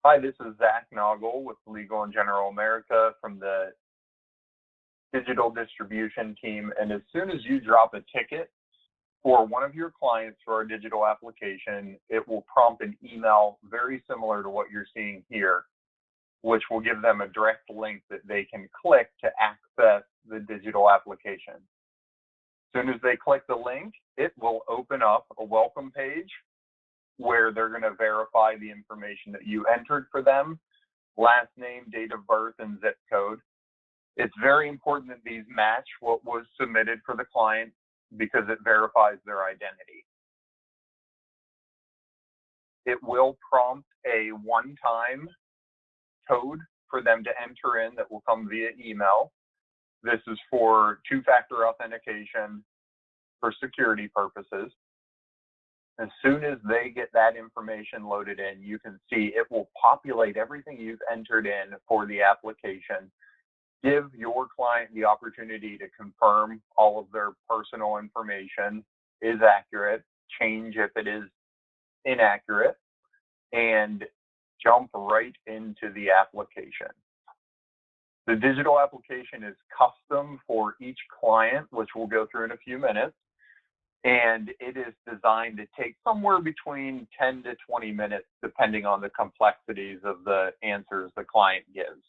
Hi, this is Zach Noggle with Legal and General America from the digital distribution team. And as soon as you drop a ticket for one of your clients for our digital application, it will prompt an email very similar to what you're seeing here, which will give them a direct link that they can click to access the digital application. As soon as they click the link, it will open up a welcome page where they're going to verify the information that you entered for them, last name, date of birth, and zip code. It's very important that these match what was submitted for the client because it verifies their identity. It will prompt a one-time code for them to enter in that will come via email. This is for two-factor authentication for security purposes. As soon as they get that information loaded in, you can see it will populate everything you've entered in for the application. Give your client the opportunity to confirm all of their personal information is accurate, change if it is inaccurate, and jump right into the application. The digital application is custom for each client, which we'll go through in a few minutes. And it is designed to take somewhere between 10 to 20 minutes, depending on the complexities of the answers the client gives.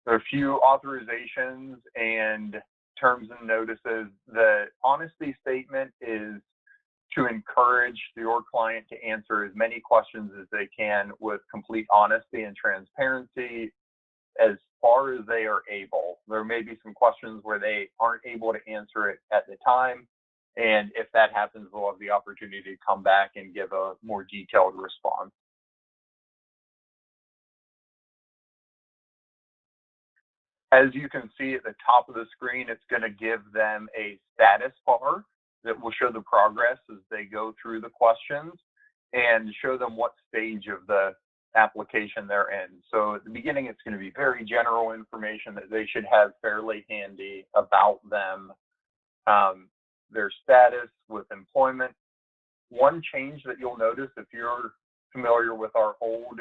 There are a few authorizations and terms and notices. The honesty statement is to encourage your client to answer as many questions as they can with complete honesty and transparency as far as they are able. There may be some questions where they aren't able to answer it at the time. And if that happens, we'll have the opportunity to come back and give a more detailed response. As you can see at the top of the screen, it's going to give them a status bar that will show the progress as they go through the questions and show them what stage of the application they're in. So at the beginning, it's going to be very general information that they should have fairly handy about them. Their status with employment. One change that you'll notice if you're familiar with our old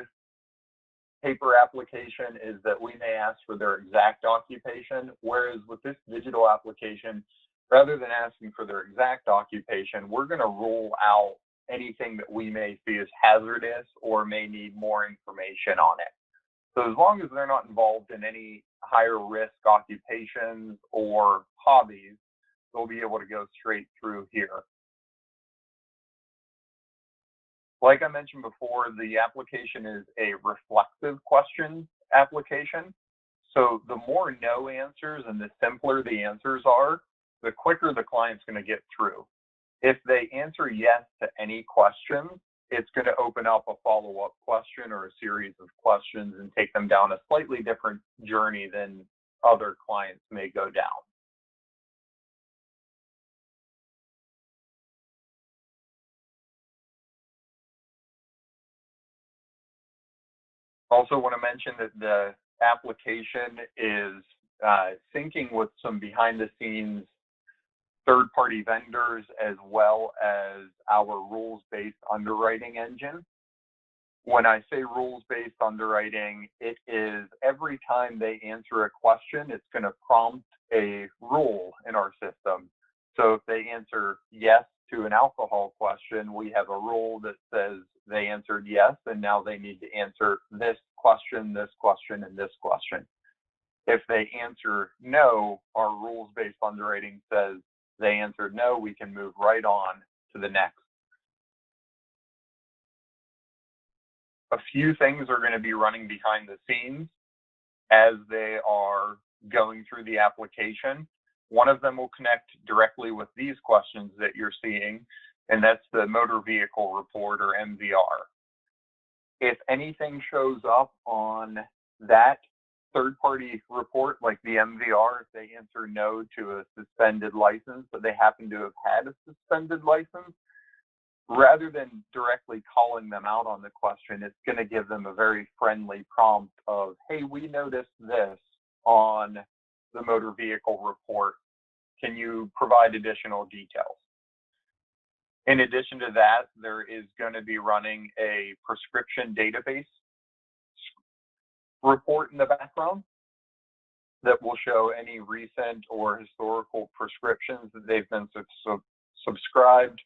paper application is that we may ask for their exact occupation, whereas with this digital application, rather than asking for their exact occupation, we're going to rule out anything that we may see as hazardous or may need more information on it. So as long as they're not involved in any higher risk occupations or hobbies, they'll be able to go straight through here. Like I mentioned before, the application is a reflexive question application. So the more no answers and the simpler the answers are, the quicker the client's going to get through. If they answer yes to any question, it's going to open up a follow-up question or a series of questions and take them down a slightly different journey than other clients may go down. Also want to mention that the application is syncing with some behind-the-scenes third-party vendors as well as our rules-based underwriting engine. When I say rules-based underwriting, it is every time they answer a question, it's going to prompt a rule in our system. So if they answer yes to an alcohol question, we have a rule that says they answered yes, and now they need to answer this question, and this question. If they answer no, our rules-based underwriting says they answered no, we can move right on to the next. A few things are going to be running behind the scenes as they are going through the application. One of them will connect directly with these questions that you're seeing, and that's the motor vehicle report or MVR. If anything shows up on that third-party report, like the MVR, if they answer no to a suspended license, but they happen to have had a suspended license, rather than directly calling them out on the question, it's going to give them a very friendly prompt of, hey, we noticed this on the motor vehicle report. Can you provide additional details? In addition to that, there is going to be running a prescription database report in the background that will show any recent or historical prescriptions that they've been subscribed,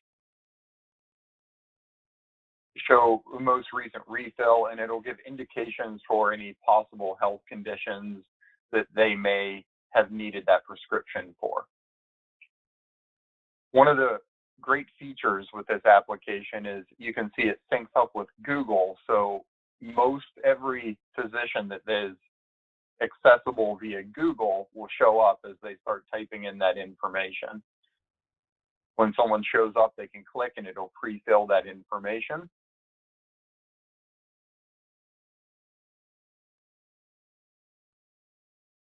show most recent refill, and it'll give indications for any possible health conditions that they may have needed that prescription for. One of the great features with this application is you can see it syncs up with Google. So most every physician that is accessible via Google will show up as they start typing in that information. When someone shows up, they can click and it'll pre-fill that information.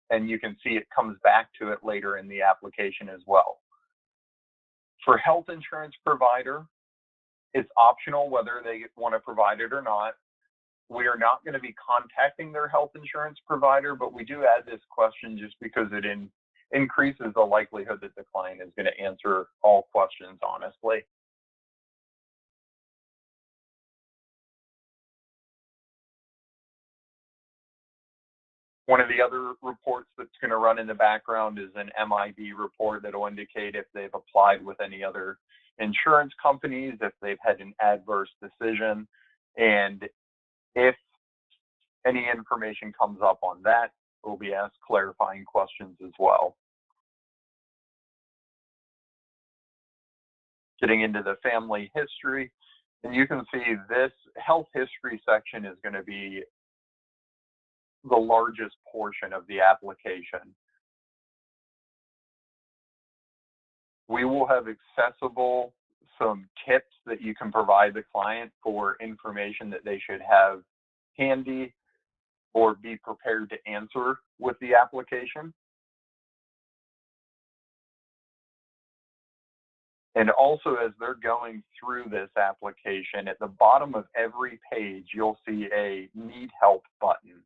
And you can see it comes back to it later in the application as well. For health insurance provider, it's optional whether they want to provide it or not. We are not going to be contacting their health insurance provider, but we do add this question just because it increases the likelihood that the client is going to answer all questions honestly. One of the other reports that's going to run in the background is an MIB report that will indicate if they've applied with any other insurance companies, if they've had an adverse decision, and if any information comes up on that, we'll be asked clarifying questions as well. Getting into the family history, and you can see this health history section is going to be the largest portion of the application. We will have accessible some tips that you can provide the client for information that they should have handy or be prepared to answer with the application. And also, as they're going through this application, at the bottom of every page, you'll see a need help button.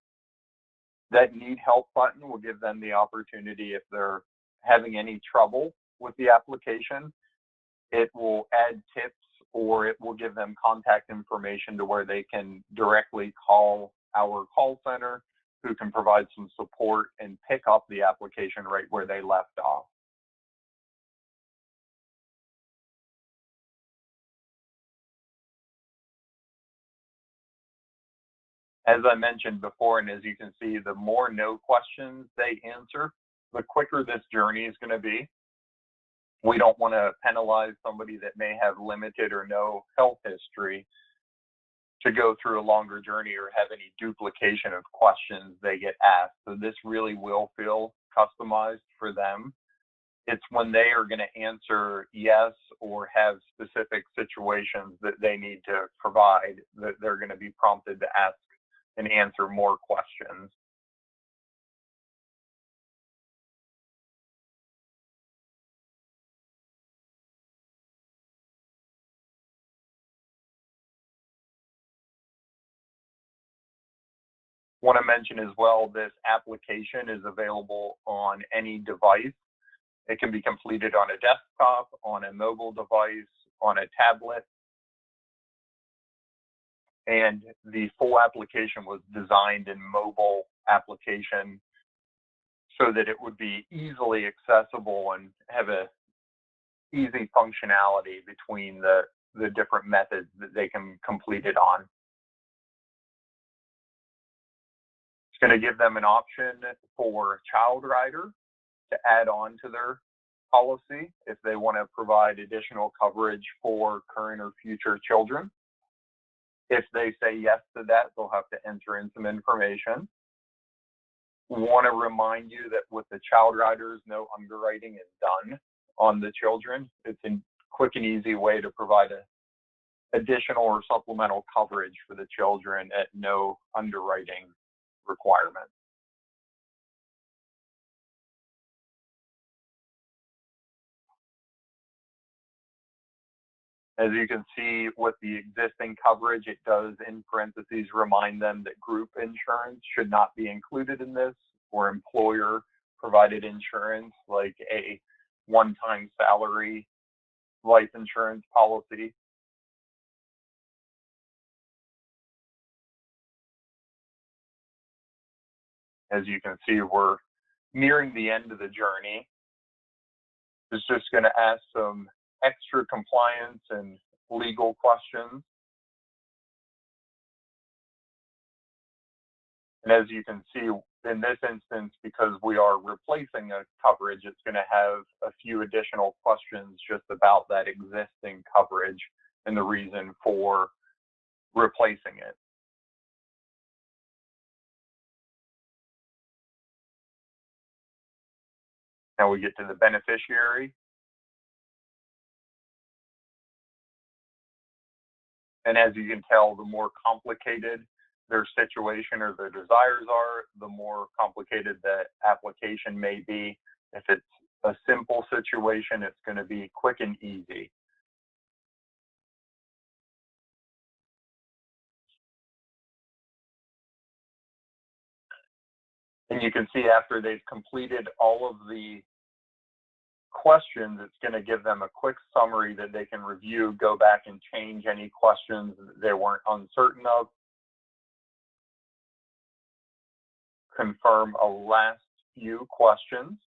That need help button will give them the opportunity, if they're having any trouble with the application, it will add tips or it will give them contact information to where they can directly call our call center, who can provide some support and pick up the application right where they left off. As I mentioned before, and as you can see, the more no questions they answer, the quicker this journey is going to be. We don't want to penalize somebody that may have limited or no health history to go through a longer journey or have any duplication of questions they get asked. So this really will feel customized for them. It's when they are going to answer yes or have specific situations that they need to provide that they're going to be prompted to ask and answer more questions. Want to mention as well, this application is available on any device. It can be completed on a desktop, on a mobile device, on a tablet. And the full application was designed in mobile application so that it would be easily accessible and have a easy functionality between the different methods that they can complete it on. It's going to give them an option for child rider to add on to their policy if they want to provide additional coverage for current or future children. If they say yes to that, they'll have to enter in some information. Want to remind you that with the child riders, no underwriting is done on the children. It's a quick and easy way to provide additional or supplemental coverage for the children at no underwriting requirement. As you can see with the existing coverage, it does in parentheses remind them that group insurance should not be included in this, or employer provided insurance like a one-time salary life insurance policy. As you can see, we're nearing the end of the journey. It's just going to ask some extra compliance and legal questions. And as you can see, in this instance, because we are replacing a coverage, it's going to have a few additional questions just about that existing coverage and the reason for replacing it. Now we get to the beneficiary. And as you can tell, the more complicated their situation or their desires are, the more complicated the application may be. If it's a simple situation, it's going to be quick and easy. And you can see after they've completed all of the questions, it's going to give them a quick summary that they can review, go back and change any questions that they weren't uncertain of, confirm a last few questions.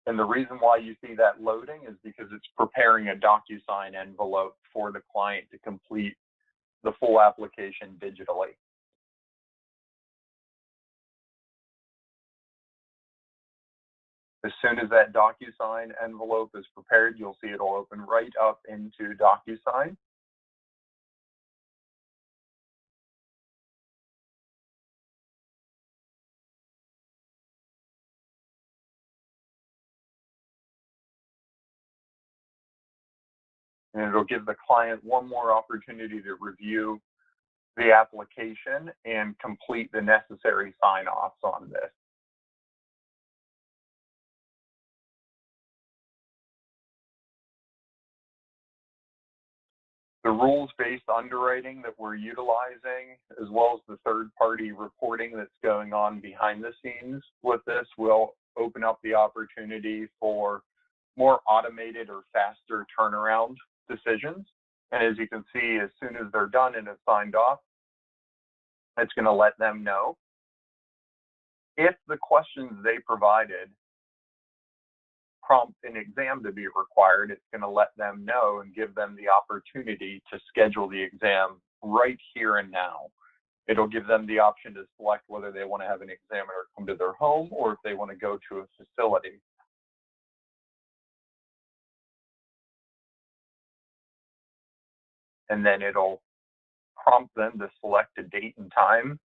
And the reason why you see that loading is because it's preparing a DocuSign envelope for the client to complete the full application digitally. As soon as that DocuSign envelope is prepared, you'll see it'll open right up into DocuSign. And it'll give the client one more opportunity to review the application and complete the necessary sign-offs on this. The rules-based underwriting that we're utilizing, as well as the third-party reporting that's going on behind the scenes with this, will open up the opportunity for more automated or faster turnaround decisions. And as you can see, as soon as they're done and it's signed off, it's going to let them know. If the questions they provided prompt an exam to be required, it's going to let them know and give them the opportunity to schedule the exam right here and now. It'll give them the option to select whether they want to have an examiner come to their home or if they want to go to a facility. And then it'll prompt them to select a date and time.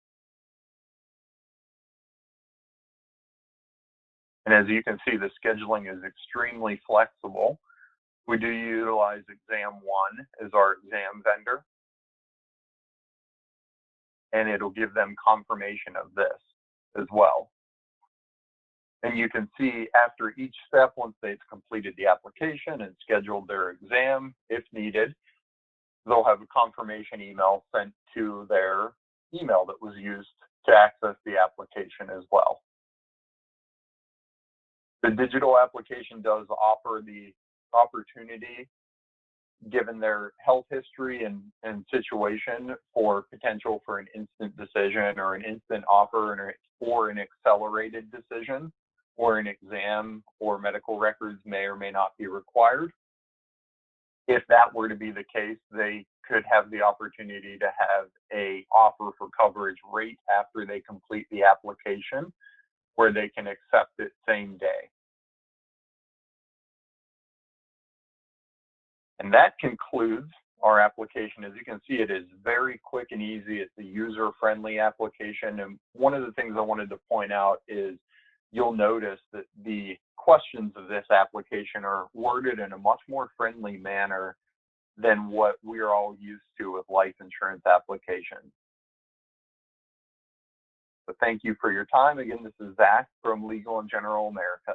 And as you can see, the scheduling is extremely flexible. We do utilize Exam 1 as our exam vendor, and it'll give them confirmation of this as well. And you can see after each step, once they've completed the application and scheduled their exam, if needed, they'll have a confirmation email sent to their email that was used to access the application as well. The digital application does offer the opportunity, given their health history and situation, for potential for an instant decision or an instant offer or an accelerated decision, or an exam or medical records may or may not be required. If that were to be the case, they could have the opportunity to have an offer for coverage right after they complete the application, where they can accept it same day. And that concludes our application. As you can see, it is very quick and easy. It's a user-friendly application. And one of the things I wanted to point out is you'll notice that the questions of this application are worded in a much more friendly manner than what we're all used to with life insurance applications. So thank you for your time. Again, this is Zach from Legal and General America.